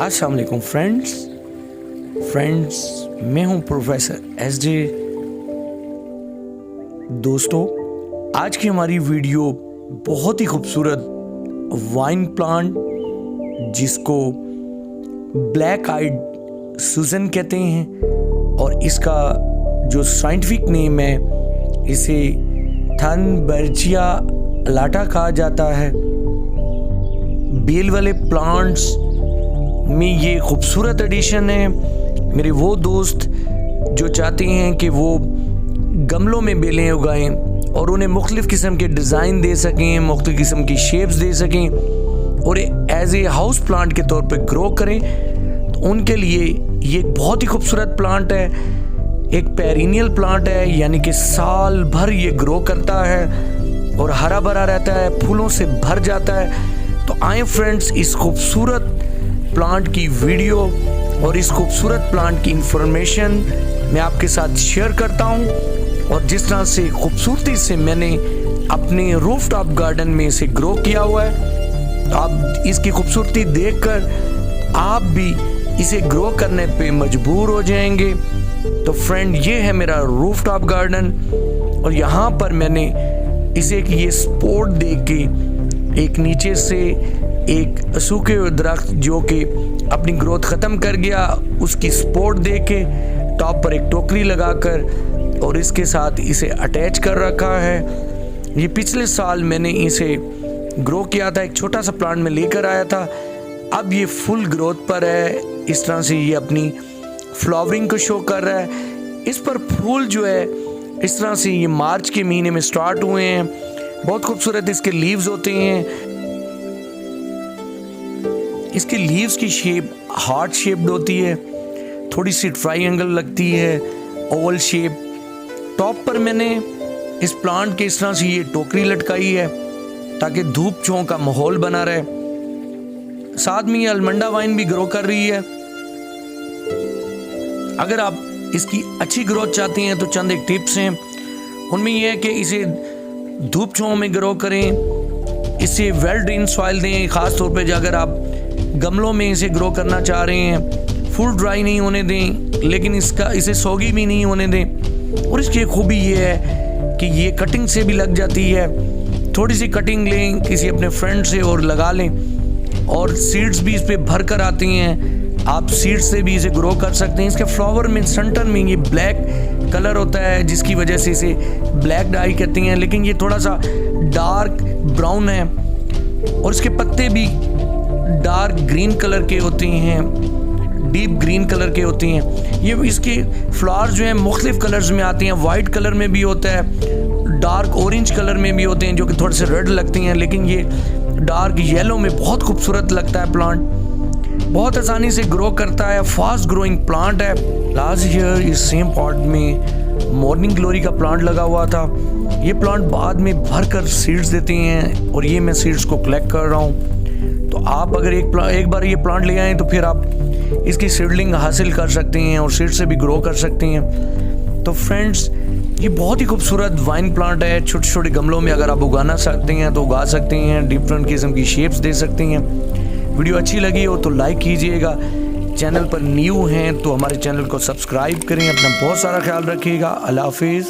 अस्सलाम वालेकुम फ्रेंड्स, मैं हूं प्रोफेसर एसजे। दोस्तों, आज की हमारी वीडियो बहुत ही खूबसूरत वाइन प्लांट जिसको ब्लैक आइड सूजन कहते हैं और इसका जो साइंटिफिक नेम है इसे थनबर्जिया अलाटा कहा जाता है। बेल वाले प्लांट्स में ये खूबसूरत एडिशन है। मेरे वो दोस्त जो चाहते हैं कि वो गमलों में बेलें उगाएं और उन्हें मुख्तलिफ़ किस्म के डिज़ाइन दे सकें, मुख्तलिफ़ किस्म की शेप्स दे सकें और एज ए हाउस प्लांट के तौर पे ग्रो करें, तो उनके लिए ये एक बहुत ही खूबसूरत प्लांट है। एक पेरिनियल प्लांट है, यानी कि साल भर ये ग्रो करता है और हरा भरा रहता है, फूलों से भर जाता है। तो आए फ्रेंड्स, इस खूबसूरत प्लांट की वीडियो और इस खूबसूरत प्लांट की इंफॉर्मेशन मैं आपके साथ शेयर करता हूं और जिस तरह से खूबसूरती से मैंने अपने रूफटॉप गार्डन में इसे ग्रो किया हुआ है, तो आप इसकी खूबसूरती देखकर आप भी इसे ग्रो करने पे मजबूर हो जाएंगे। तो फ्रेंड, ये है मेरा रूफटॉप गार्डन और यहाँ पर मैंने इसे ये सपोर्ट दे के एक नीचे से एक सूखे हुए दरख्त जो कि अपनी ग्रोथ ख़त्म कर गया उसकी सपोर्ट दे के टॉप पर एक टोकरी लगाकर और इसके साथ इसे अटैच कर रखा है। ये पिछले साल मैंने इसे ग्रो किया था, एक छोटा सा प्लांट में लेकर आया था। अब ये फुल ग्रोथ पर है। इस तरह से ये अपनी फ्लावरिंग को शो कर रहा है। इस पर फूल जो है इस तरह से ये मार्च के महीने में स्टार्ट हुए हैं। बहुत खूबसूरत इसके लीव्स होते हैं। इसके लीव्स की शेप हार्ट शेप्ड होती है, थोड़ी सी ट्रायंगल लगती है, ओवल शेप। टॉप पर मैंने इस प्लांट के इस तरह से ये टोकरी लटकाई है ताकि धूप छांव का माहौल बना रहे। साथ में ये अलमंडा वाइन भी ग्रो कर रही है। अगर आप इसकी अच्छी ग्रोथ चाहते हैं तो चंद एक टिप्स हैं। उनमें यह है कि इसे धूप छांव में ग्रो करें, इसे वेल ड्रेन सॉइल दें। ख़ास तौर पे अगर आप गमलों में इसे ग्रो करना चाह रहे हैं, फुल ड्राई नहीं होने दें लेकिन इसे सोगी भी नहीं होने दें। और इसकी खूबी ये है कि ये कटिंग से भी लग जाती है। थोड़ी सी कटिंग लें किसी अपने फ्रेंड से और लगा लें और सीड्स भी इस पर भर कर आती हैं। आप सीड्स से भी इसे ग्रो कर सकते हैं। इसके फ्लावर में सेंटर में ये ब्लैक कलर होता है जिसकी वजह से इसे ब्लैक डाई कहती हैं, लेकिन ये थोड़ा सा डार्क ब्राउन है और इसके पत्ते भी डार्क ग्रीन कलर के होते हैं, डीप ग्रीन कलर के होती हैं। ये इसके फ्लावर्स जो हैं मुख्तलिफ कलर्स में आती हैं। वाइट कलर में भी होता है, डार्क ऑरेंज कलर में भी होते हैं जो कि थोड़े से रेड लगती हैं, लेकिन ये डार्क येलो में बहुत खूबसूरत लगता है। प्लांट बहुत आसानी से ग्रो करता है, फास्ट ग्रोइंग प्लांट है। लास्ट ईयर इस सेम पॉट में मॉर्निंग ग्लोरी का प्लांट लगा हुआ था। ये प्लांट बाद में भरकर सीड्स देते हैं और ये मैं सीड्स को कलेक्ट कर रहा हूँ। तो आप अगर एक बार ये प्लांट ले आएँ तो फिर आप इसकी सीडलिंग हासिल कर सकते हैं और सीड से भी ग्रो कर सकते हैं। तो फ्रेंड्स, ये बहुत ही खूबसूरत वाइन प्लांट है। छोटे छोटे गमलों में अगर आप उगाना चाहते हैं तो उगा सकते हैं, डिफरेंट किस्म की शेप्स दे सकते हैं। वीडियो अच्छी लगी हो तो लाइक कीजिएगा। चैनल पर न्यू हैं तो हमारे चैनल को सब्सक्राइब करें। अपना बहुत सारा ख्याल रखिएगा। अल्लाह हाफिज़।